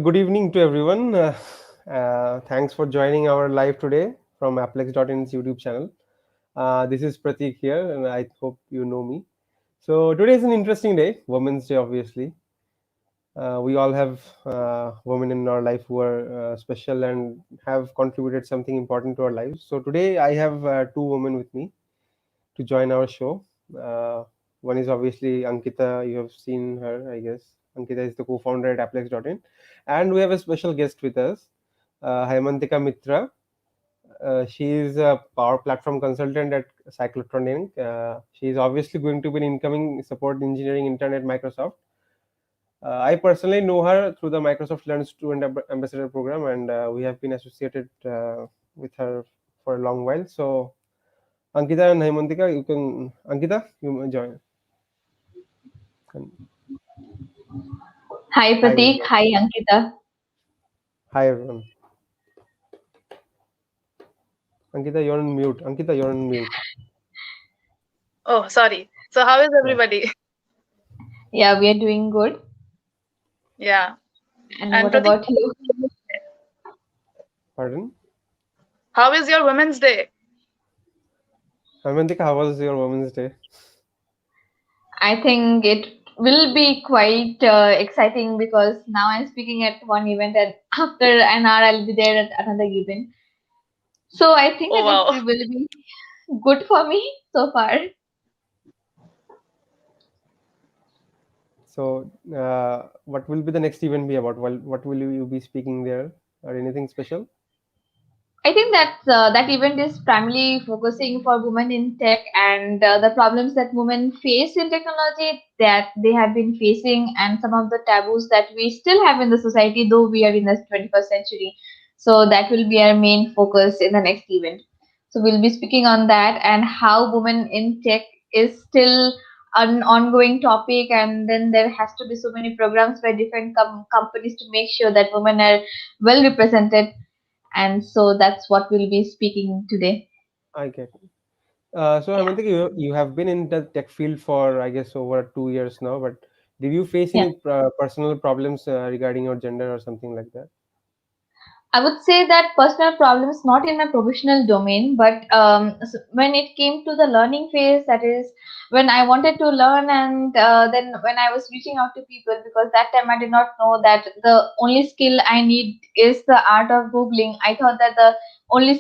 Good evening to everyone. Thanks for joining our live today from Applex.in's YouTube channel. This is Pratik here, and I hope you know me. So today is an interesting day, Women's Day, obviously. We all have women in our life who are special and have contributed something important to our lives. So today I have two women with me to join our show. Uh, One is obviously Ankita. You have seen her, I guess. Ankita is the co-founder at Applex.in, and we have a special guest with us, Haimantika Mitra. She is a power platform consultant at Cyclotron Inc. She is obviously going to be an incoming support engineering intern at Microsoft. I personally know her through the Microsoft Learn Student Ambassador program, and we have been associated with her for a long while. So Ankita and Haimantika, Ankita, you may join. And Hi hi Pratik, everyone. hi Ankita. Hi everyone. Ankita, you're on mute. Ankita, you're on mute. Oh, sorry. So how is Yeah. everybody? Yeah, we are doing good. Yeah. And And what Pratik, about you? Pardon? how is your Women's Day? Haimantika, how was your Women's Day? I think it will be quite exciting because now I'm speaking at one event and after an hour I'll be there at another event. So I think Oh, that it wow. will be good for me so far. So, what will be the next event be about? Well, what will you be speaking there, or anything special? I think that that event is primarily focusing for women in tech and the problems that women face in technology that they have been facing and some of the taboos that we still have in the society, though we are in the 21st century. So that will be our main focus in the next event. So we'll be speaking on that and how women in tech is still an ongoing topic, and then there has to be so many programs by different companies to make sure that women are well represented, and so that's what we'll be speaking today. I get. So, Yeah. Haimantika, you have been in the tech field for, I guess, over 2 years now. But did you face Yeah. any personal problems regarding your gender or something like that? I would say that personal problems not in my professional domain, but when it came to the learning phase, that is when I wanted to learn, and then when I was reaching out to people, because that time I did not know that the only skill I need is the art of Googling. I thought that the only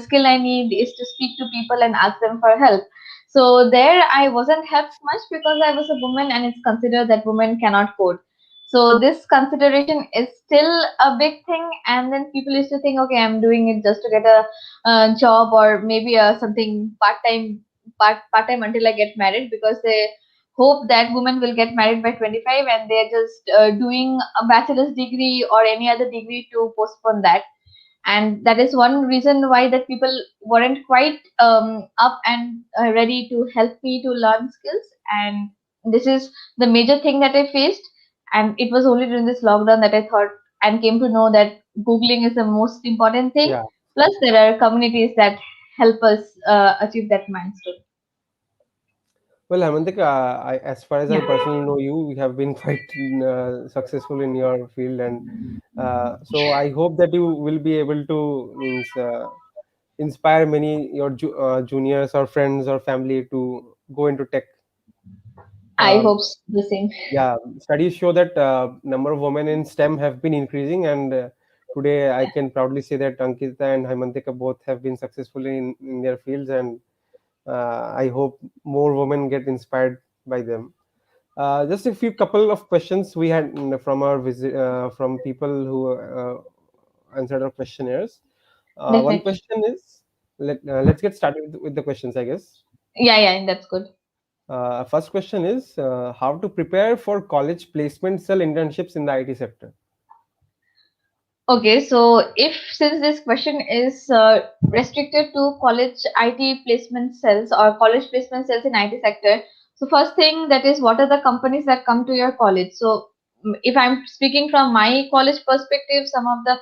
skill I need is to speak to people and ask them for help. So there I wasn't helped much because I was a woman, and it's considered that women cannot code. So this consideration is still a big thing, and then people used to think, okay, I'm doing it just to get a job or maybe something part time until I get married, because they hope that women will get married by 25 and they're just doing a bachelor's degree or any other degree to postpone that. And that is one reason why that people weren't quite up and ready to help me to learn skills. And this is the major thing that I faced, and it was only during this lockdown that I thought and came to know that googling is the most important thing. Yeah. Plus there are communities that help us achieve that milestone. Well, Haimantika, as far as I Yeah. personally know you, you have been quite successful in your field, and so I hope that you will be able to means inspire many your juniors or friends or family to go into tech. I Um, hope the same. yeah, studies show that number of women in STEM have been increasing, and today I can proudly say that Ankita and Haimantika both have been successful in their fields, and I hope more women get inspired by them. Just a few couple of questions we had from our visit from people who answered our questionnaires. One Definitely. question is, let's get started with the questions, I guess. Yeah, that's good. First question is how to prepare for college placement cell internships in the IT sector. Okay, so if since this question is restricted to college IT placement cells or college placement cells in IT sector, so first thing that is what are the companies that come to your college? So if I'm speaking from my college perspective, some of the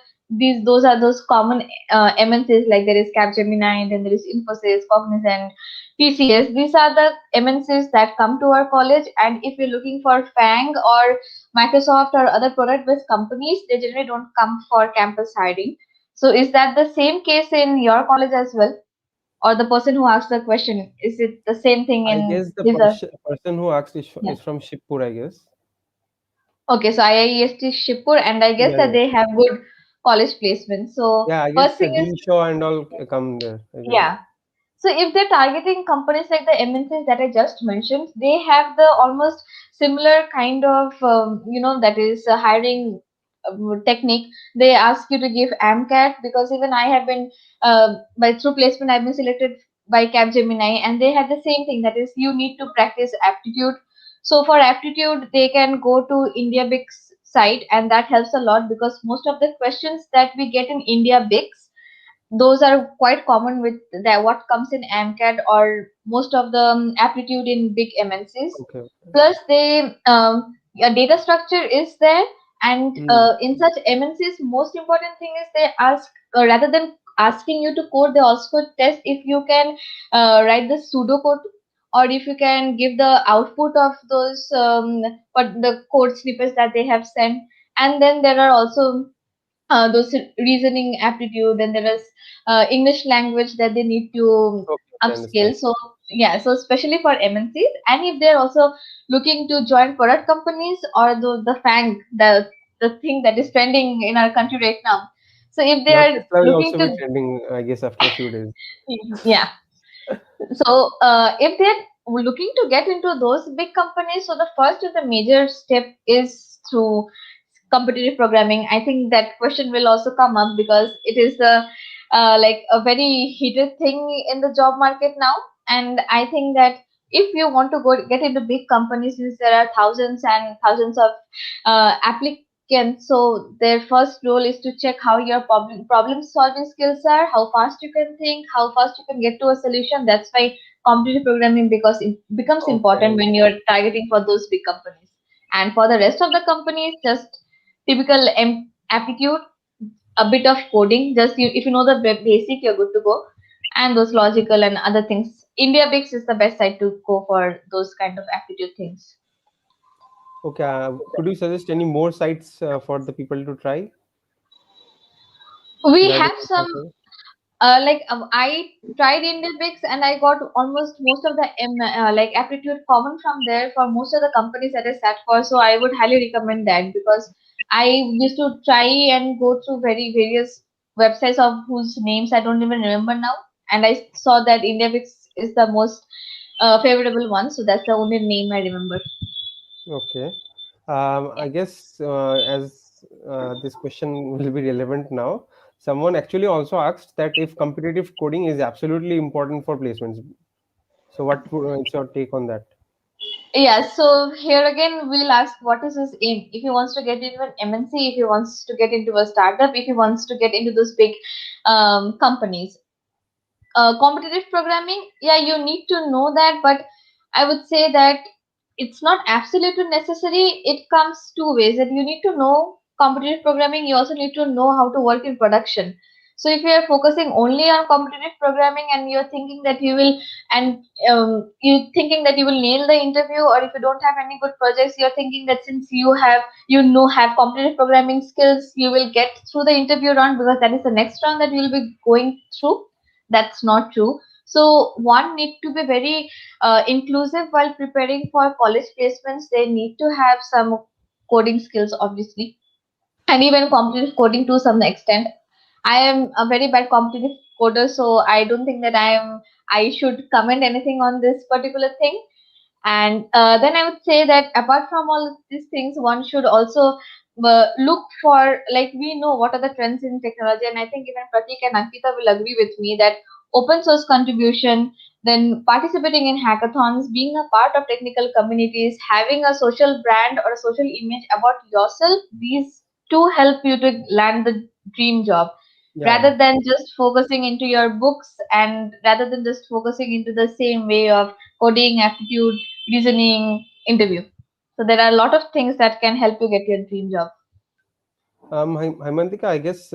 those are those common MNCs, like there is Capgemini, then there is Infosys, Cognizant, TCS. These are the MNCs that come to our college, and if you're looking for FANG or Microsoft or other product-based companies, they generally don't come for campus hiring. So is that the same case in your college as well? Or the person who asked the question, is it the same thing I in guess the these are person who asked yeah. is from Shipur, I guess. Okay, so IIEST Shipur, and I guess Yeah, that yeah. they have good college placements. So Yeah, I first guess thing is, D Shaw and all come there, I guess. yeah. So if they're targeting companies like the MNCs that I just mentioned, they have the almost similar kind of that is hiring technique. They ask you to give AMCAT, because even I have been by through placement I've been selected by Capgemini, and they have the same thing, that is you need to practice aptitude. So for aptitude, they can go to India Bix site, and that helps a lot because most of the questions that we get in India Bix, those are quite common with that what comes in AMCAT or most of the aptitude in big MNCs. Okay. Plus, they a data structure is there, and Hmm. in such MNCs, most important thing is they ask, rather than asking you to code, they also test if you can write the pseudo code, or if you can give the output of those what the code snippets that they have sent. And then there are also those reasoning aptitude, and there is English language that they need to Okay, okay, I understand. upskill. So yeah, so especially for MNCs, and if they're also looking to join product companies or the FANG, the thing that is trending in our country right now. So if they Now are Tesla will looking also be to, trending, I guess, after a few days. yeah, so if they're looking to get into those big companies, so the first and the major step is through competitive programming. I think that question will also come up because it is the like a very heated thing in the job market now. And I think that if you want to go get into big companies, since there are thousands and thousands of applicants, so their first role is to check how your problem solving skills are, how fast you can think, how fast you can get to a solution. That's why competitive programming, because it becomes important Okay. when you're targeting for those big companies. And for the rest of the companies, just typical aptitude, a bit of coding. Just if you know the basic, you're good to go. And those logical and other things. India Bix is the best site to go for those kind of aptitude things. Okay. Could you suggest any more sites for the people to try We rather have than some Coursera? I tried India Bix, and I got almost most of the like aptitude common from there for most of the companies that I sat for. So I would highly recommend that, because I used to try and go through very various websites of whose names I don't even remember now, and I saw that India Bix is the most favorable one. So that's the only name I remember. Okay. I guess as this question will be relevant now, someone actually also asked that if competitive coding is absolutely important for placements. So, is your take on that? Yeah, so here again we'll ask what is his aim. If he wants to get into an MNC, if he wants to get into a startup, if he wants to get into those big companies. Competitive programming, yeah, you need to know that, but I would say that it's not absolutely necessary. It comes two ways, that you need to know competitive programming, you also need to know how to work in production. So if you are focusing only on competitive programming, and you're thinking that you will, and you thinking that you will nail the interview, or if you don't have any good projects, you're thinking that since you have competitive programming skills, you will get through the interview round, because that is the next round that you will be going through. That's not true. So one need to be very inclusive while preparing for college placements. They need to have some coding skills, obviously, and even competitive coding to some extent. I am a very bad competitive coder, so I don't think that I should comment anything on this particular thing. And then I would say that apart from all of these things, one should also look for, like, we know what are the trends in technology, and I think even Pratik and Ankita will agree with me that open source contribution, then participating in hackathons, being a part of technical communities, having a social brand or a social image about yourself, these two help you to land the dream job, Yeah. rather than just focusing into your books, and rather than just focusing into the same way of coding, aptitude, reasoning, interview. So there are a lot of things that can help you get your dream job. Haimantika, I guess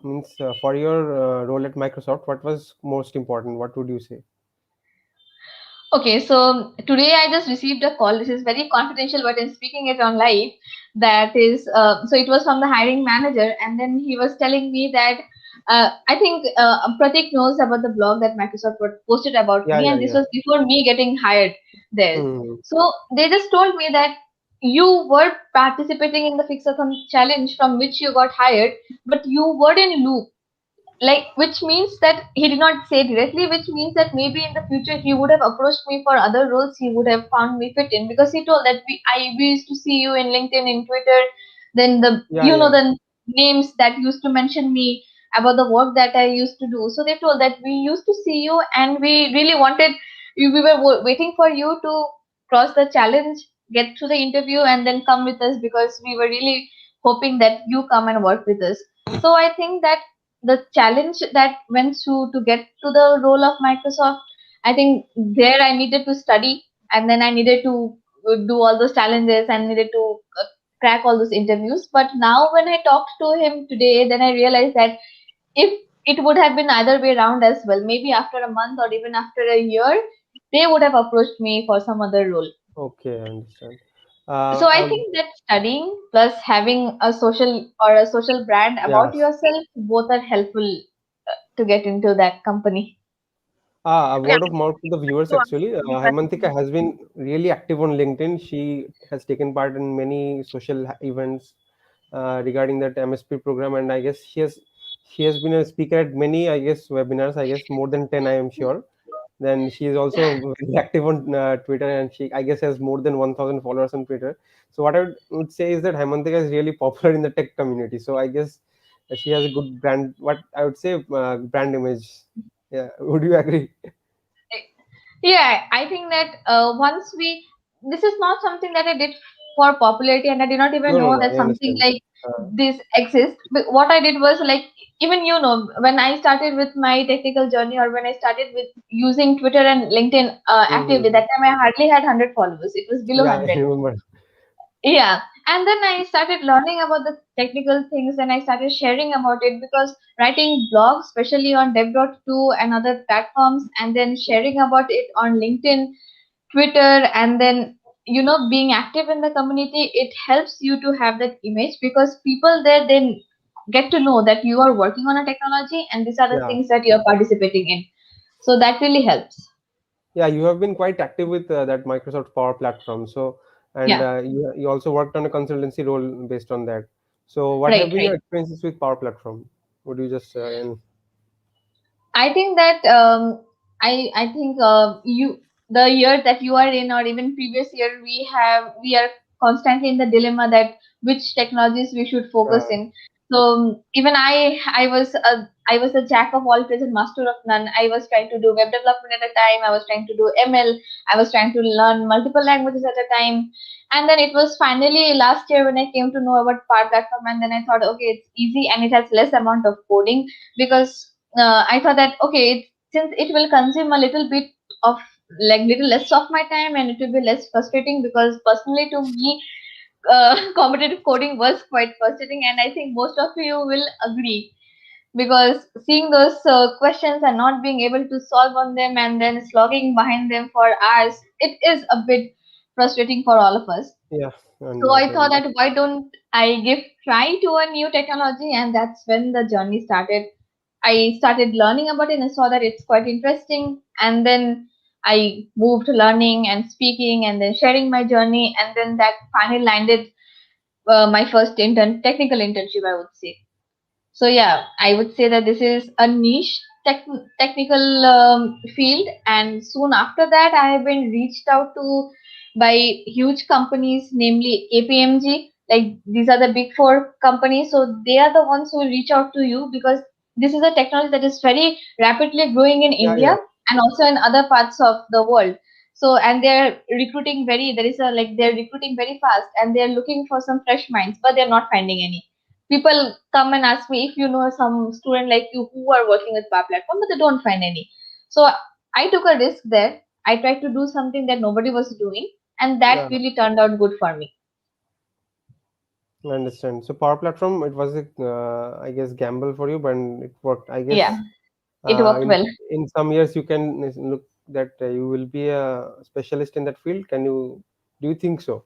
means for your role at Microsoft, what was most important? What would you say? Okay, so today I just received a call. This is very confidential, but I'm speaking it on live. That is, so it was from the hiring manager, and then he was telling me that I think Pratik knows about the blog that Microsoft posted about Yeah, me, yeah, and this yeah. was before me getting hired there. Hmm. So they just told me that you were participating in the Fixathon challenge from which you got hired, but you were in loop, like, which means that he did not say directly, which means that maybe in the future he would have approached me for other roles, he would have found me fit in, because he told that we used to see you in LinkedIn, in Twitter, then the Yeah, yeah. the names that used to mention me about the work that I used to do. So they told that we used to see you and we really wanted we were waiting for you to cross the challenge, get through the interview, and then come with us, because we were really hoping that you come and work with us. So I think that the challenge that went through to get to the role of Microsoft, I think there I needed to study, and then I needed to do all those challenges and needed to crack all those interviews. But now when I talked to him today, then I realized that if it would have been either way around as well, maybe after a month or even after a year, they would have approached me for some other role. Okay, I understand. So I Um, think that studying plus having a social or a social brand yeah. about yourself, both are helpful to get into that company. A Okay, word of mouth to the viewers to actually. Haimantika has been really active on LinkedIn. She has taken part in many social events regarding that MSP program, and I guess she has been a speaker at many, I guess, webinars. I guess more than 10, I am sure. Then she is also very active on Twitter, and she, I guess, has more than 1,000 followers on Twitter. So what I would say is that Haimantika is really popular in the tech community. So I guess she has a good brand. What I would say, brand image. Yeah, would you agree? Yeah, I think that once this is not something that I did for popularity, and I did not even No, no, know no. that I something understand. like Uh, this exists. But what I did was like, even when I started with my technical journey, or when I started with using Twitter and LinkedIn actively, mm-hmm. that time I hardly had 100 followers. It was below Yeah, I 100. remember. Yeah, and then I started learning about the technical things, and I started sharing about it, because writing blogs, especially on dev.to and other platforms, and then sharing about it on LinkedIn, Twitter, and then being active in the community, it helps you to have that image, because people there then get to know that you are working on a technology and these are the Yeah, things that you're participating in. So that really helps. yeah. You have been quite active with that Microsoft Power Platform. So, and Yeah, you also worked on a consultancy role based on that. So, what have right, been your right. experiences with Power Platform? Would you just I think that I think you the year that you are in, or even previous year, we are constantly in the dilemma that which technologies we should focus uh, in. So even I was a jack of all trades and master of none. I was trying to do web development at a time. I was trying to do ML. I was trying to learn multiple languages at a time. And then it was finally last year when I came to know about Power Platform, and then I thought, okay, it's easy and it has less amount of coding, because I thought that okay, since it will consume a little bit of like little less of my time, and it will be less frustrating, because personally to me, competitive coding was quite frustrating, and I think most of you will agree, because seeing those questions and not being able to solve on them and then slogging behind them for hours, it is a bit frustrating for all of us. yeah, So I thought totally. that why don't I give try to a new technology, and that's when the journey started. I started learning about it and I saw that it's quite interesting. And then I moved to learning and speaking and then sharing my journey. And then that finally landed my first technical internship, I would say. So yeah, I would say that this is a niche technical field, and soon after that, I have been reached out to by huge companies, namely KPMG. Like these are the big four companies, so they are the ones who reach out to you, because this is a technology that is very rapidly growing in Yeah, yeah, India and also in other parts of the world. So and they're recruiting there is a like they're recruiting very fast, and they're looking for some fresh minds, but they're not finding any. People come and ask me if you know some student like you who are working with Power Platform, but they don't find any. So I took a risk there. I tried to do something that nobody was doing, and that yeah. really turned out good for me. I understand. So Power Platform, it was a, I guess, gamble for you, but it worked. I Yeah, guess it uh, worked in well. in some years you can look that you will be a specialist in that field. Can you? Do you think so?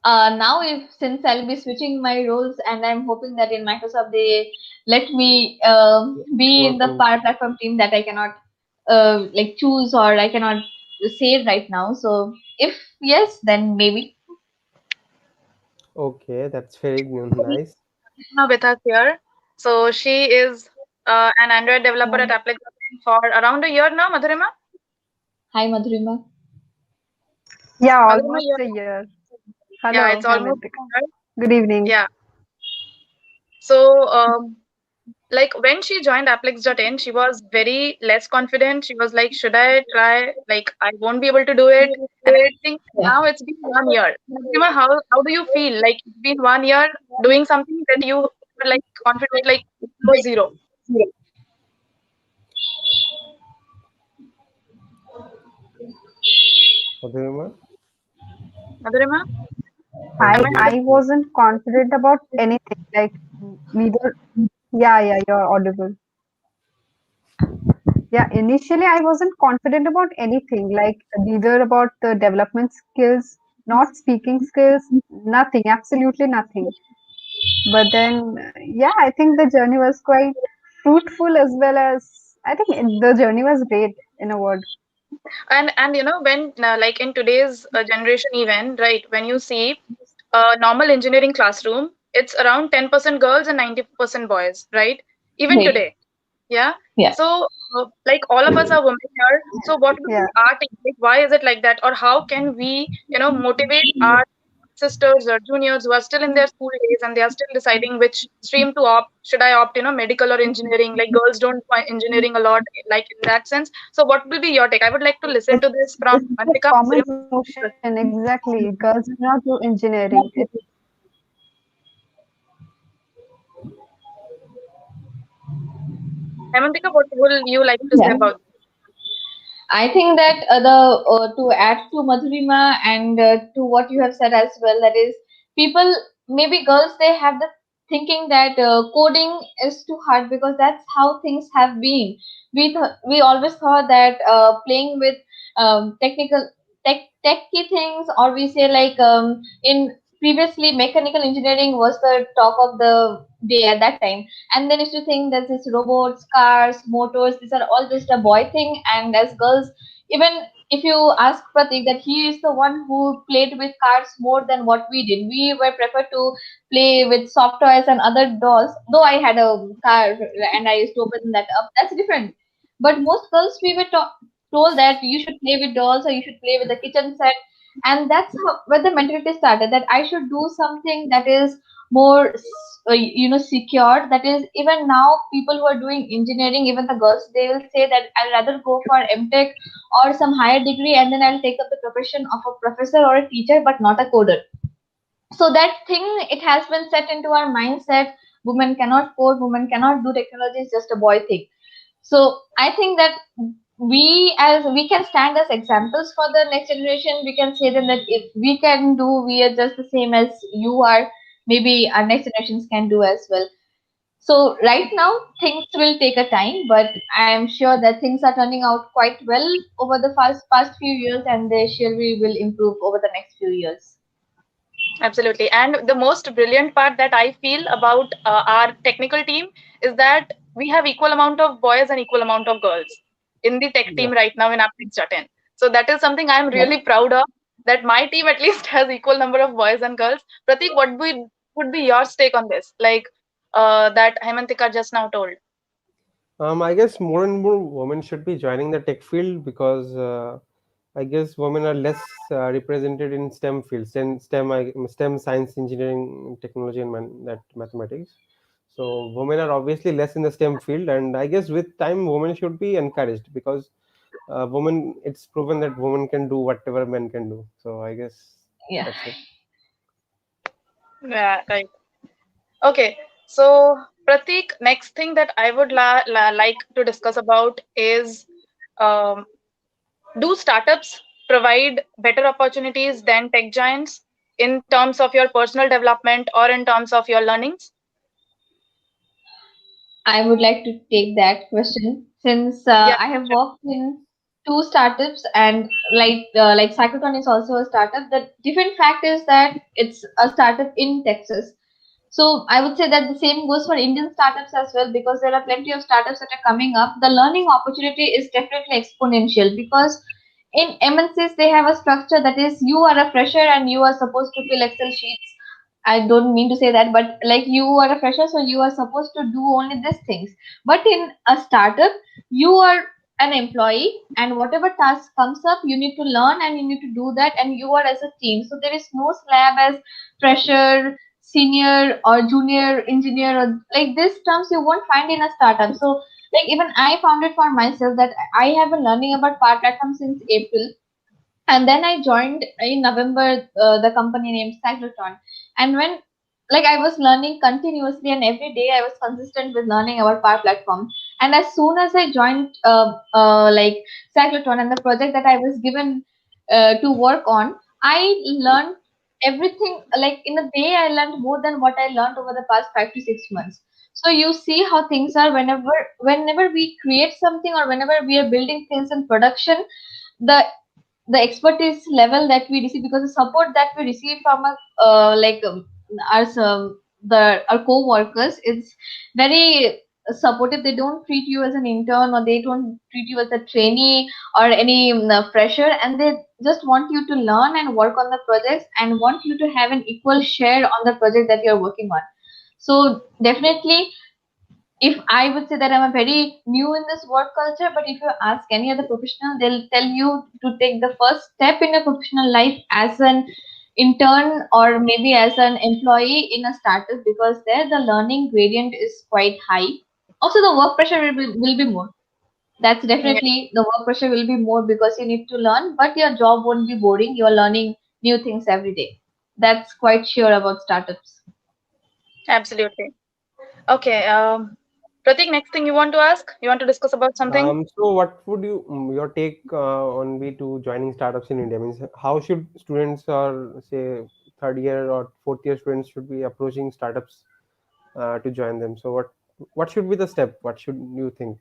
Now, if since I'll be switching my roles, and I'm hoping that in Microsoft they let me Yeah. be in Work the on. Power Platform team that I cannot like choose or I cannot say right now. So if yes, then maybe. Okay, that's very nice. With us here. So she is an Android developer at Apple for around a year now, Madhurima. Hi, Madhurima. Yeah, Madhurima, almost you're, a year. yeah, Hello, it's almost Haimantika. a year. Good evening. Yeah. So, like when she joined Applex.in, she was very less confident. She was like, should I try? Like, I won't be able to do it and everything. Yeah. Now it's been 1 year. Madhurima, how do you feel? Like it's been 1 year doing something that you were like confident, like it was zero. Madhurima? Madhurima, I am I Madhurima? I wasn't confident about anything. Like neither. Yeah, yeah, you're audible. Yeah, initially I wasn't confident about anything. Like neither about the development skills, not speaking skills, nothing, absolutely nothing. But then, yeah, I think the journey was quite fruitful as well as I think the journey was great in a word. and you know when like in today's generation even right when you see a normal engineering classroom it's around 10% girls and 90% boys right even Great. today yeah Yeah. so like all of us are women here so what would be Yeah. our take like, why is it like that or how can we motivate our sisters or juniors who are still in their school days and they are still deciding which stream to opt should I opt medical or engineering like girls don't find engineering a lot like in that sense so what will be your take I would like to listen to this from It's a Antika common notion, exactly. Girls do not do engineering. Hemantika, what will you like to say Yeah. about I think that the to add to Madhurima and to what you have said as well, that is people, maybe girls, they have the thinking that coding is too hard because that's how things have been. We always thought that playing with technical techy things, or we say like in previously mechanical engineering was the talk of the day at that time, and then used to think that this robots, cars, motors, these are all just a boy thing, and as girls, even if you ask Pratik, that he is the one who played with cars more than what we did. We were preferred to play with soft toys and other dolls. Though I had a car and I used to open that up, that's different. But most girls, we were told that you should play with dolls or you should play with the kitchen set, and that's how where the mentality started. That I should do something that is more secured. That is, even now people who are doing engineering, even the girls, they will say that I'd rather go for MTech or some higher degree, and then I'll take up the profession of a professor or a teacher, but not a coder. So that thing, it has been set into our mindset: women cannot code, women cannot do technology, it's just a boy thing. So I think that we can stand as examples for the next generation. We can say them that if we can do, we are just the same as you are, maybe our next generations can do as well. So right now things will take a time, but I am sure that things are turning out quite well over the past few years, and they surely will improve over the next few years. absolutely. And the most brilliant part that I feel about our technical team is that we have equal amount of boys and equal amount of girls in the tech Yeah. team right now in Applex.in. So that is something I'm Yeah. really proud of. That my team at least has equal number of boys and girls. Pratik, would be your take on this? Like that Haimantika just now told. I guess more and more women should be joining the tech field because I guess women are less represented in STEM fields, and STEM, science, engineering, technology, and that mathematics. So women are obviously less in the STEM field, and I guess with time, women should be encouraged because women. It's proven that women can do whatever men can do. So I guess Yeah. that's it. Yeah, right. Okay, so Pratik, next thing that I would like to discuss about is um, do startups provide better opportunities than tech giants? in terms of your personal development or in terms of your learnings? I would like to take that question since Yeah, I have worked in two startups and like Cyclotron is also a startup. The different fact is that it's a startup in Texas. So I would say that the same goes for Indian startups as well because there are plenty of startups that are coming up. The learning opportunity is definitely exponential because in MNCs they have a structure that is you are a fresher and you are supposed to fill Excel sheets. I don't mean to say that, but like you are a fresher, so you are supposed to do only these things. But in a startup, you are an employee, and whatever task comes up, you need to learn and you need to do that, and you are as a team. So there is no slab as fresher, senior, or junior engineer, or like these terms you won't find in a startup. So like even I found it for myself that I have been learning about Power Platform since April, and then I joined in November the company named Cyclotron. And when like I was learning continuously and every day I was consistent with learning about Power Platform. And as soon as I joined like Cyclotron and the project that I was given to work on, I learned everything. Like in a day I learned more than what I learned over the past 5 to 6 months. So you see how things are whenever we create something or whenever we are building things in production, the expertise level that we receive, because the support that we receive from a our our co-workers is very supportive. They don't treat you as an intern or they don't treat you as a trainee or any fresher, and they just want you to learn and work on the projects and want you to have an equal share on the project that you're working on. So definitely, if I would say that I'm a very new in this work culture, but if you ask any other professional, they'll tell you to take the first step in your professional life as an intern or maybe as an employee in a startup, because there the learning gradient is quite high. Also, the work pressure will be more. That's yeah, definitely, the work pressure will be more because you need to learn, but your job won't be boring. You're learning new things every day. That's quite sure about startups. absolutely. Okay, Pratik, next thing you want to ask? You want to discuss about something? So what would your take on be to joining startups in India? Means how should students or say third year or fourth year students should be approaching startups to join them? So what should be the step? What should you think?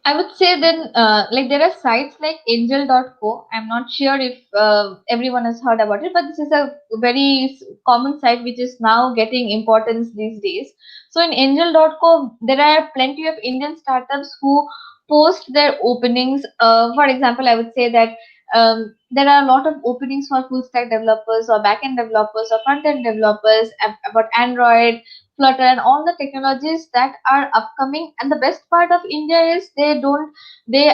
I would say then, like there are sites like angel.co. I'm not sure if everyone has heard about it, but this is a very common site which is now getting importance these days. So in angel.co, there are plenty of Indian startups who post their openings. For example, I would say that there are a lot of openings for full stack developers or backend developers or front end developers about Android, Flutter, and all the technologies that are upcoming. And the best part of India is they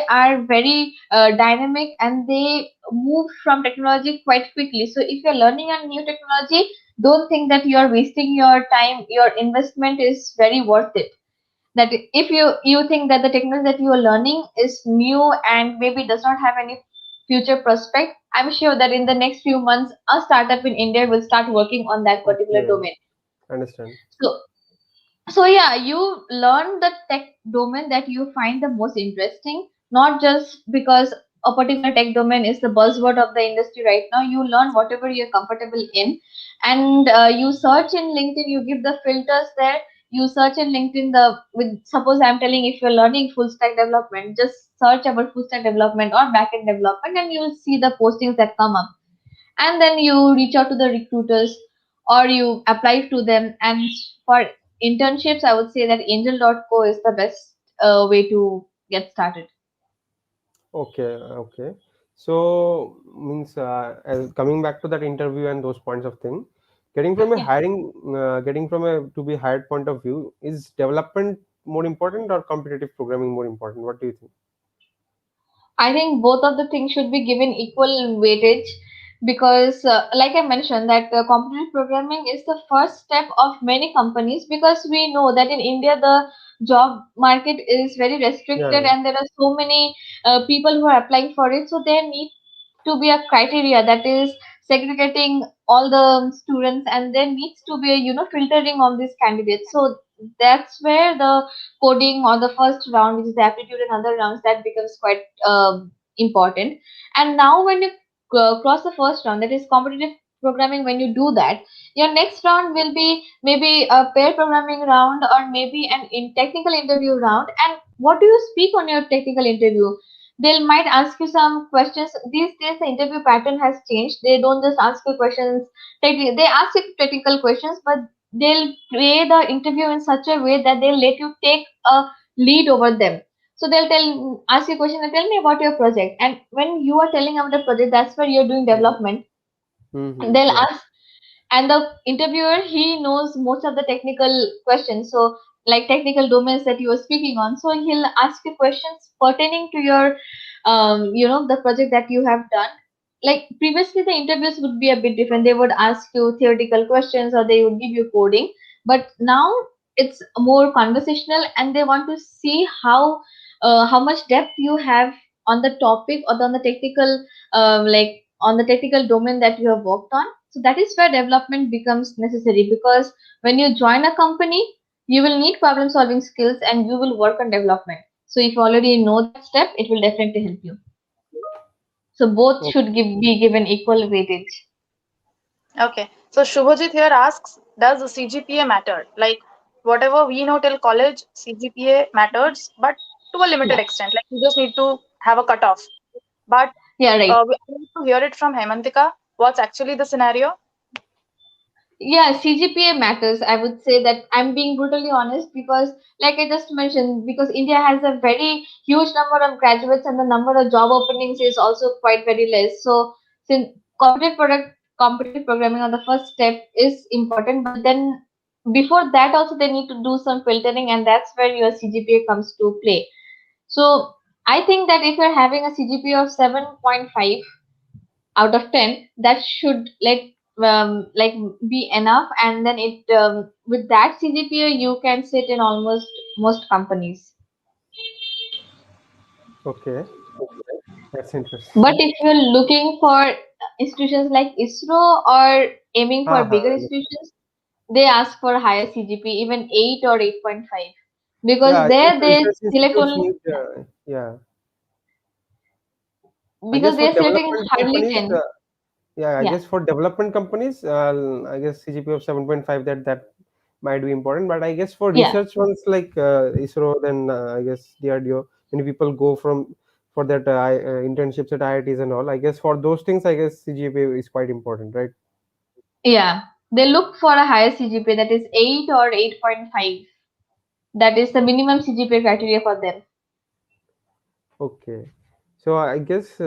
are very dynamic and they move from technology quite quickly. So if you're learning a new technology, don't think that you're wasting your time. Your investment is very worth it. That if you think that the technology that you are learning is new and maybe does not have any future prospect, I'm sure that in the next few months a startup in India will start working on that particular Okay, domain. understand. So yeah, you learn the tech domain that you find the most interesting, not just because a particular tech domain is the buzzword of the industry right now. You learn whatever you're comfortable in, and you search in LinkedIn. You give the filters there. You search in LinkedIn the with suppose I'm telling, if you're learning full stack development, just search about full stack development or backend development, and you will see the postings that come up, and then you reach out to the recruiters or you apply to them. And for internships, I would say that angel.co is the best way to get started. Okay, okay. So means as coming back to that interview and those points of thing, Yeah, getting from a to be hired point of view, is development more important or competitive programming more important? What do you think? I think both of the things should be given equal weightage because, like I mentioned, that competitive programming is the first step of many companies, because we know that in India the job market is very restricted Yeah, and there are so many people who are applying for it. So there need to be a criteria that is segregating all the students, and there needs to be a filtering of these candidates. So that's where the coding or the first round, which is the aptitude and other rounds, that becomes quite important. And now when you cross the first round, that is competitive programming, when you do that, your next round will be maybe a pair programming round, or maybe an in technical interview round. And what do you speak on your technical interview? They might ask you some questions. These days the interview pattern has changed. They don't just ask you questions, they ask you technical questions, but they'll play the interview in such a way that they'll let you take a lead over them. So they'll ask you a question and tell me about your project. And when you are telling about the project, that's where you're doing development. Mm-hmm. They'll Yeah. ask, and the interviewer, he knows most of the technical questions, so like technical domains that you are speaking on, so he'll ask you questions pertaining to your the project that you have done. Like previously the interviews would be a bit different. They would ask you theoretical questions, or they would give you coding, but now it's more conversational, and they want to see how much depth you have on the topic, or on the technical like on the technical domain that you have worked on. So that is where development becomes necessary, because when you join a company, you will need problem solving skills and you will work on development. So if you already know that step, it will definitely help you. So both should be given equal weightage. Okay. So Shubhajit here asks, does the CGPA matter? Like whatever we know till college, CGPA matters, but to a limited Yeah. extent. Like you just need to have a cutoff. But Yeah, right. we need to hear it from Haimantika. What's actually the scenario? Yeah, CGPA matters. I would say that I'm being brutally honest, because, like I just mentioned, because India has a very huge number of graduates and the number of job openings is also quite very less. So, since competitive programming on the first step is important, but then before that also they need to do some filtering, and that's where your CGPA comes to play. So, I think that if you're having a CGPA of 7.5 out of 10, that should like be enough, and then it with that CGPA you can sit in almost most companies. Okay, that's But interesting. if you're looking for institutions like ISRO, or aiming for Uh-huh. bigger institutions, they ask for higher CGPA, even 8 or 8.5, because Yeah, I guess there they research select institutes only, need, yeah. I guess because for they're selecting development hardly companies, 10. yeah, I Yeah. guess for development companies, I guess CGPA of 7.5, that might be important. But I guess for Yeah. research ones like ISRO, then I guess DRDO, many people go for that internships at IITs and all. I guess for those things, I guess CGPA is quite important, right? Yeah, they look for a higher CGPA, that is 8 or 8.5. That is the minimum CGPA criteria for them. Okay. So I guess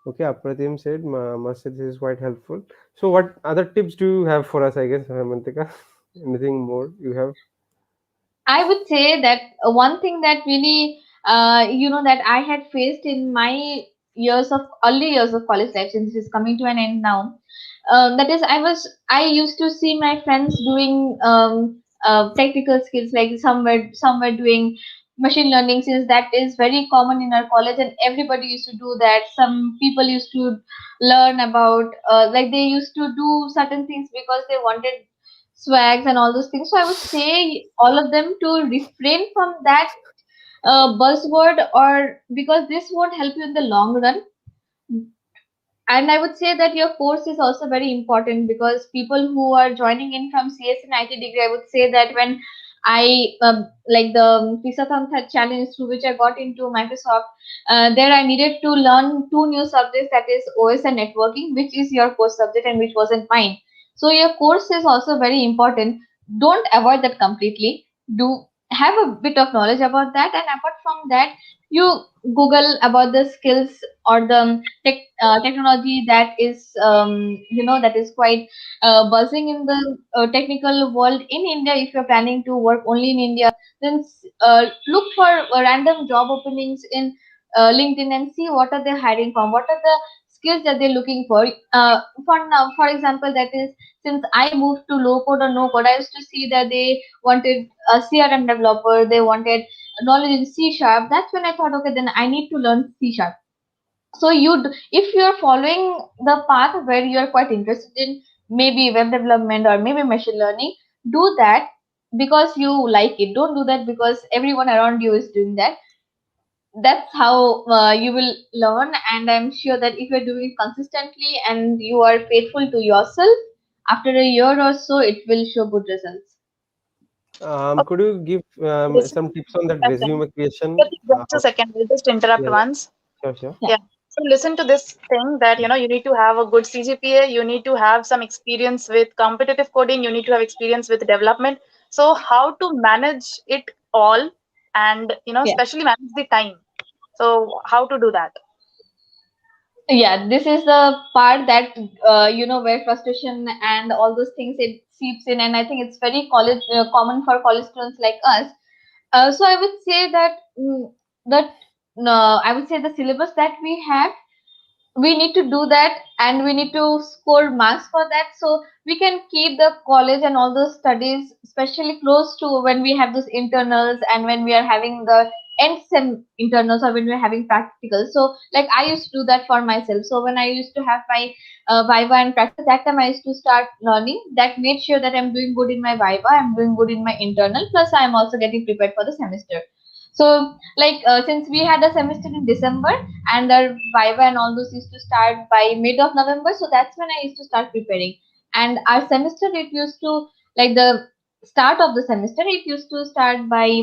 okay, Apratim said Masjid is quite helpful. So what other tips do you have for us? I guess Mantika, anything more you have? I would say that one thing that really, that I had faced in my early years of college life, since it's coming to an end now. That is, I used to see my friends doing technical skills, like some were doing machine learning, since that is very common in our college and everybody used to do that. Some people used to learn about, like they used to do certain things because they wanted swags and all those things. So I would say all of them to refrain from that buzzword, or because this won't help you in the long run. And I would say that your course is also very important, because people who are joining in from CS and IT degree, I would say that when I like the Pisathon challenge through which I got into Microsoft, there I needed to learn two new subjects, that is OS and networking, which is your course subject and which wasn't mine. So your course is also very important. Don't avoid that completely. Do have a bit of knowledge about that, and apart from that, you Google about the skills or the technology that is that is quite buzzing in the technical world in India. If you're planning to work only in India, then look for random job openings in LinkedIn and see what are they hiring from, what are the skills that they're looking for. For now, for example, that is, since I moved to low code or no code, I used to see that they wanted a CRM developer, they wanted knowledge in C sharp. That's when I thought, okay, then I need to learn C sharp. So if you're following the path where you're quite interested in, maybe web development or maybe machine learning, do that because you like it. Don't do that because everyone around you is doing that. that's how you will learn, and I'm sure that if you're doing it consistently and you are faithful to yourself, after a year or so it will show good results. Okay, Could you give listen some tips on that to that thing. resume creation? But just a second, I'll just interrupt Yeah, yeah, once. sure, sure. Yeah. Yeah. So listen to this thing that you need to have a good CGPA, you need to have some experience with competitive coding, you need to have experience with development. So how to manage it all and Yeah. especially manage the time. So how to do that? Yeah, this is the part that where frustration and all those things it seeps in, and I think it's very college common for college students like us. So I would say that that I would say the syllabus that we have, we need to do that, and we need to score marks for that, so we can keep the college and all those studies especially close to when we have those internals and when we are having the end sem internals, or when we're having practicals. So like I used to do that for myself. So when I used to have my viva and practice, that time I used to start learning, that made sure that I'm doing good in my viva, I'm doing good in my internal, plus I'm also getting prepared for the semester. So like since we had a semester in December, and our viva and all those used to start by mid of November, so that's when I used to start preparing. And our semester, it used to, like, the start of the semester, it used to start by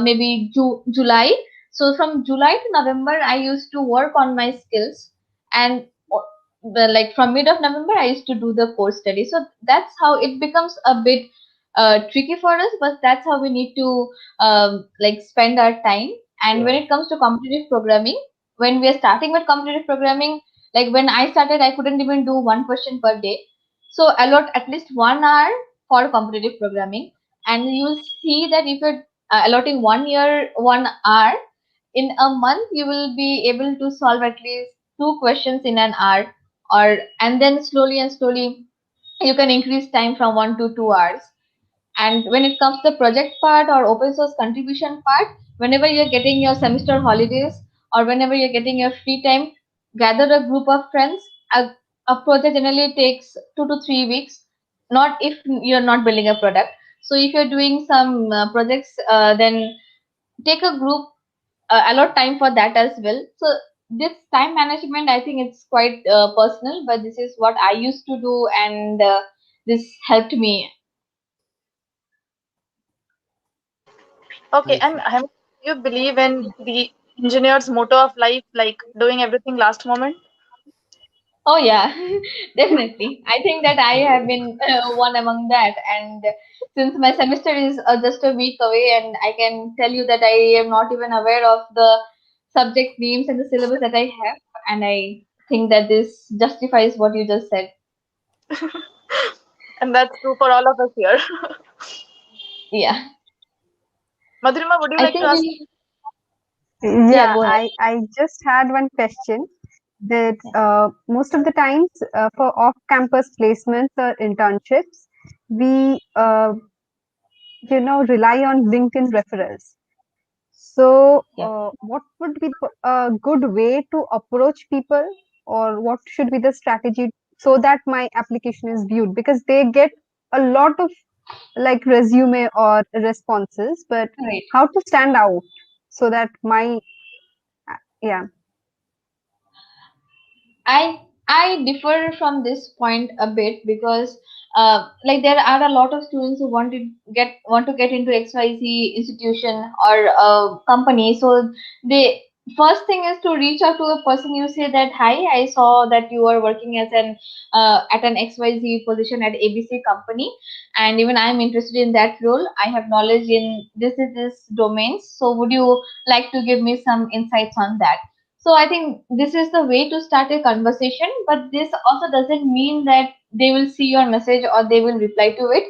maybe July. So from July to November I used to work on my skills, and like from mid of November I used to do the core study. So that's how it becomes a bit tricky for us, but that's how we need to like spend our time. And when Yeah, it comes to competitive programming, when we are starting with competitive programming, like when I started, I couldn't even do one question per day. So allot at least 1 hour for competitive programming, and you'll see that if you're allotting 1 year 1 hour, in a month you will be able to solve at least two questions in an hour, or and then slowly and slowly you can increase time from 1 to 2 hours. And when it comes to the project part or open source contribution part, whenever you're getting your semester holidays or whenever you're getting your free time, gather a group of friends. A project generally takes 2 to 3 weeks, not if you're not building a product. So if you're doing some projects, then take a group, allot time for that as well. So this time management, I think it's quite personal, but this is what I used to do, and this helped me. Okay, I and see. do you believe in the engineer's motto of life, like doing everything last moment? Oh yeah, definitely. I think that I have been one among that, and since my semester is just a week away, and I can tell you that I am not even aware of the subject names and the syllabus that I have, and I think that this justifies what you just said. And that's true for all of us here. Yeah, Madhurima, would you I like to think ask? we. Yeah, Yeah, go ahead. I just had one question that most of the times for off-campus placements or internships, we rely on LinkedIn referrals. So, Yeah. what would be a good way to approach people, or what should be the strategy so that my application is viewed? Because they get a lot of like resume or responses, but Right. how to stand out so that my yeah. I differ from this point a bit, because like there are a lot of students who want to get into XYZ institution or company. So they first thing is to reach out to a person. You say that, hi, I saw that you are working as an at an XYZ position at ABC company, and even I am interested in that role. I have knowledge in this domains. So would you like to give me some insights on that? So I think this is the way to start a conversation, but this also doesn't mean that they will see your message or they will reply to it.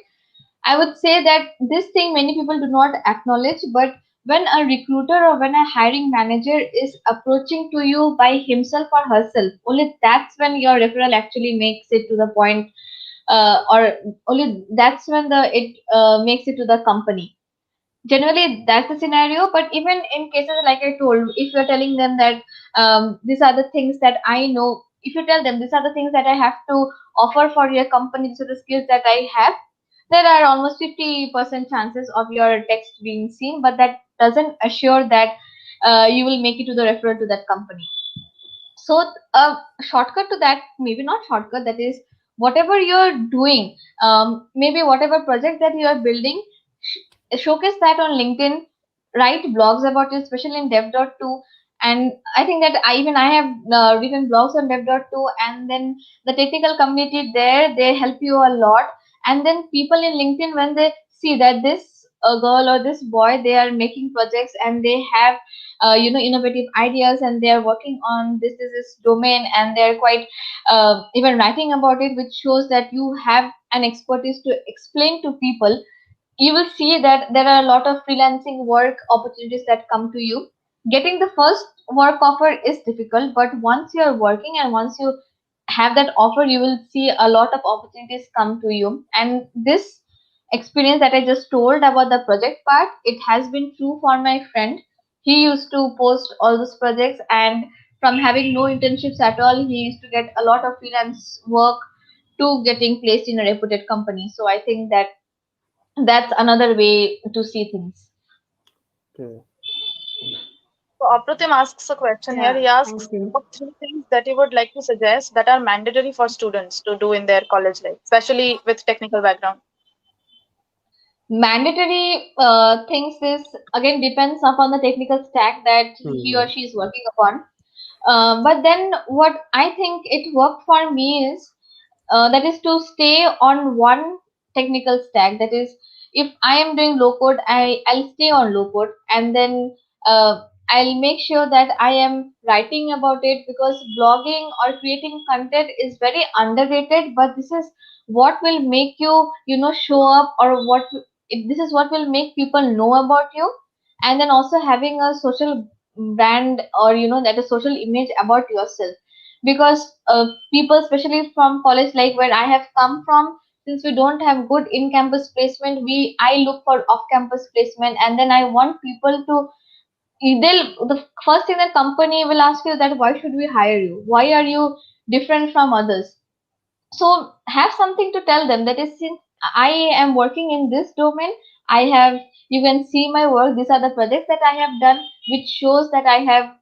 I would say that this thing many people do not acknowledge, but when a recruiter or when a hiring manager is approaching to you by himself or herself, only that's when your referral actually makes it to the point, or only that's when the it makes it to the company. Generally that's the scenario, but even in cases like I told, if you're telling them that these are the things that I know, if you tell them these are the things that I have to offer for your company, these are the skills that I have, there are almost 50% chances of your text being seen, but that doesn't assure that you will make it to the referral to that company. So a shortcut to that, maybe not shortcut, that is whatever you're doing, maybe whatever project that you are building, showcase that on LinkedIn, write blogs about it, especially in dev.to. And I think that I have written blogs on dev.to, and then the technical community there, they help you a lot. And then people in LinkedIn, when they see that this girl or this boy, they are making projects and they have innovative ideas, and they are working on this domain, and they're quite even writing about it, which shows that you have an expertise to explain to people. You will see that there are a lot of freelancing work opportunities that come to you. Getting the first work offer is difficult, but once you're working and once you have that offer, you will see a lot of opportunities come to you. And this experience that I just told about the project part, it has been true for my friend. He used to post all those projects, and from having no internships at all, he used to get a lot of freelance work to getting placed in a reputed company. So I think that that's another way to see things. Okay. So Apratim asks a question here. Yeah, He thank asks, you. what three things that you would like to suggest that are mandatory for students to do in their college life, especially with technical background? Mandatory things is again depends upon the technical stack that he or Hmm. she is working upon. But then what I think it worked for me is that is to stay on one technical stack. That is, if I am doing low code, I'll stay on low code, and then I'll make sure that I am writing about it, because blogging or creating content is very underrated. But this is what will make you, show up, or this is what will make people know about you. And then also having a social brand, or that a social image about yourself, because people, especially from college, like where I have come from, since we don't have good in-campus placement, I look for off-campus placement, and then I want people to, the first thing the company will ask you, that why should we hire you, why are you different from others. So have something to tell them, that is, since I am working in this domain, I have, you can see my work, these are the projects that I have done, which shows that I have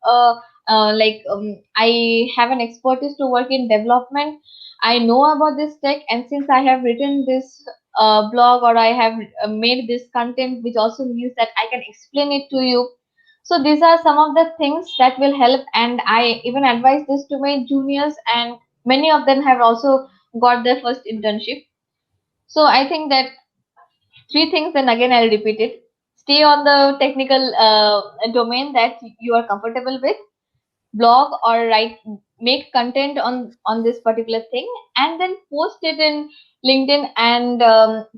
I have an expertise to work in development. I know about this tech, and since I have written this blog, or I have made this content, which also means that I can explain it to you. So these are some of the things that will help, and I even advise this to my juniors, and many of them have also got their first internship. So I think that three things, and again I'll repeat it: stay on the technical domain that you are comfortable with, blog or write, make content on this particular thing, and then post it in LinkedIn and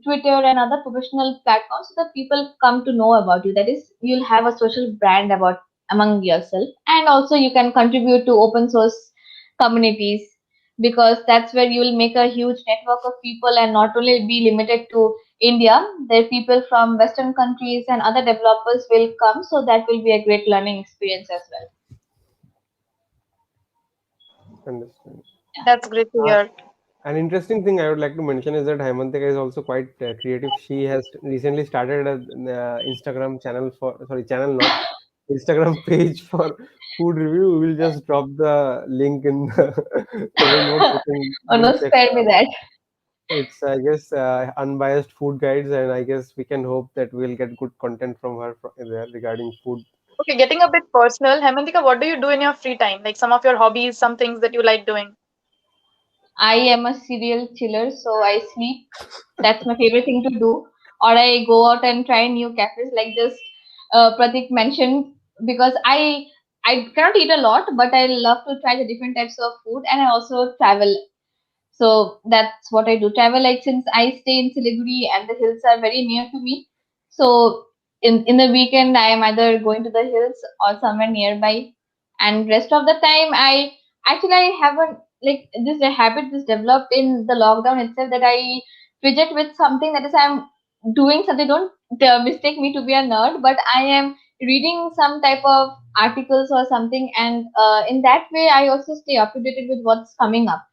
Twitter and other professional platforms, so that people come to know about you. That is, you'll have a social brand about among yourself. And also you can contribute to open source communities, because that's where you will make a huge network of people, and not only be limited to India. There people from Western countries and other developers will come, so that will be a great learning experience as well. Understand. That's great to Uh, hear. an interesting thing I would like to mention is that Haimantika is also quite creative. She has recently started an Instagram channel for, sorry, channel not, Instagram page for food review. We will just drop the link in the comment box. You can Oh no, do check. spare me that. It's, I guess, unbiased food guides, and I guess we can hope that we'll get good content from her there regarding food. Okay, getting a bit personal, Haimantika, what do you do in your free time? Like some of your hobbies, some things that you like doing? I am a serial chiller, so I sleep. That's my favorite thing to do. Or I go out and try new cafes, like just Pratik mentioned, because I cannot eat a lot, but I love to try the different types of food, and I also travel. So that's what I do. Travel, like, since I stay in Siliguri and the hills are very near to me. So in the weekend I am either going to the hills or somewhere nearby. And rest of the time I haven't, like, this a habit this developed in the lockdown itself, that I fidget with something, that is, I'm doing something. Don't mistake me to be a nerd, but I am reading some type of articles or something, and in that way I also stay up to date with what's coming up.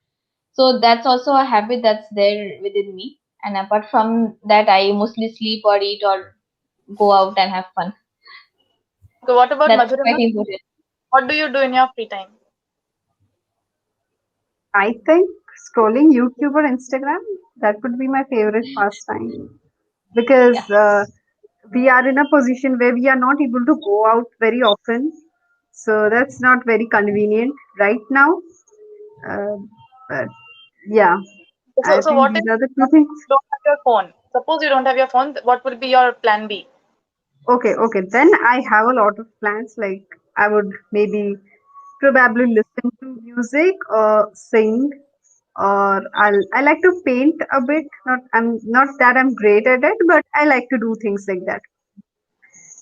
So that's also a habit that's there within me. And apart from that, I mostly sleep or eat or go out and have fun. So what about That's Madhurima? quite important. What do you do in your free time? I think scrolling YouTube or Instagram, that would be my favorite pastime because Yeah. we are in a position where we are not able to go out very often. So that's not very convenient right now. Uh, but yeah, So, I so think what these if are the two things. you don't have your phone? Suppose you don't have your phone, what will be your plan B? Okay, okay. Then I have a lot of plans. Like I would maybe probably listen to music or sing, or I like to paint a bit. Not that I'm great at it, but I like to do things like that.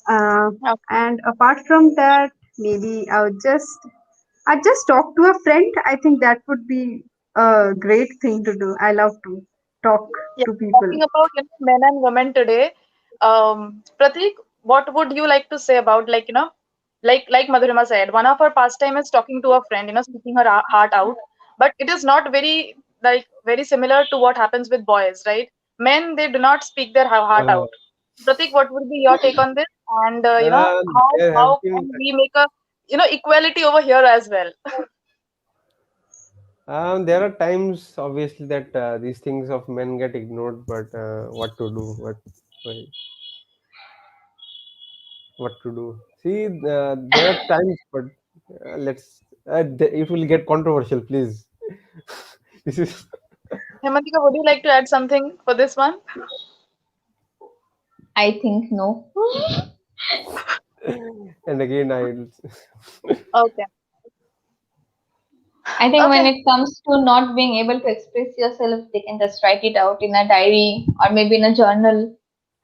Uh, Yeah. and apart from that, maybe I just talk to a friend. I think that would be a great thing to do. I love to talk Yeah, to people. talking about men and women today, Pratik, what would you like to say about like Madhurima said, one of her pastime is talking to a friend, speaking her heart out, but it is not very similar to what happens with boys, right? Men they do not speak their heart Uh, out. Pratik, what would be your take on this? And uh, how there have how been can we make a equality over here as well? there are times obviously that these things of men get ignored, but what to do? Why- what to do? See, there are times, but it will get controversial, please. This is, Haimantika, would you like to add something for this one? I think no. and again, Okay. I think when Okay. it comes to not being able to express yourself, they can just write it out in a diary or maybe in a journal,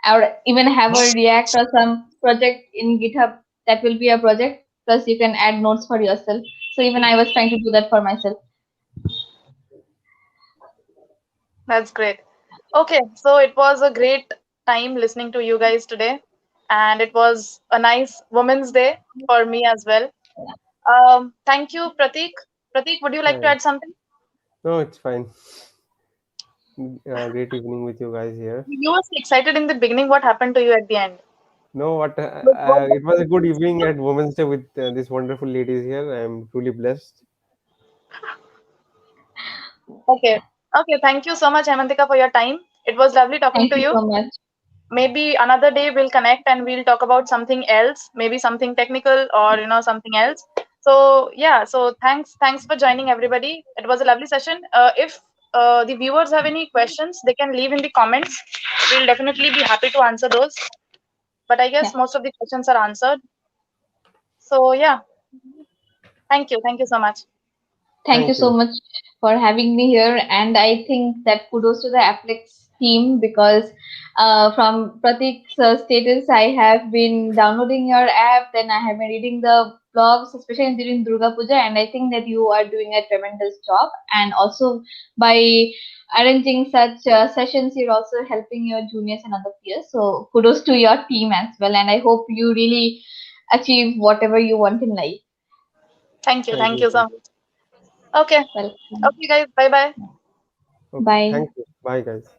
or even have a React or some project in GitHub that will be a project. Plus, you can add notes for yourself. So even I was trying to do that for myself. That's great. Okay, so it was a great time listening to you guys today, and it was a nice Women's Day for me as well. Thank you, Pratik. Pratik, would you like to yeah. add something? No, it's fine. Great evening with you guys here. You were so excited in the beginning. What happened to you at the end? No, Was it was a good evening at Women's Day with these wonderful ladies here. I am truly blessed. okay. Okay, thank you so much, Haimantika, for your time. It was lovely talking Thank to you you. so much. Maybe another day we'll connect and we'll talk about something else, maybe something technical or something else. So yeah, so thanks for joining, everybody. It was a lovely session. If the viewers have any questions, they can leave in the comments. We'll definitely be happy to answer those, but I Yeah. guess most of the questions are answered. So yeah, thank you so much. Thank you Thank so you. much for having me here. And I think that kudos to the Applex team because from Pratik's status, I have been downloading your app, then I have been reading the blogs, especially during Durga Puja, and I think that you are doing a tremendous job. And also by arranging such sessions, you're also helping your juniors and other peers. So kudos to your team as well. And I hope you really achieve whatever you want in life. Thank Thank you. you so Thank you. much. Okay. Welcome. Okay, guys, bye bye. Okay. Bye. Thank you. Bye, guys.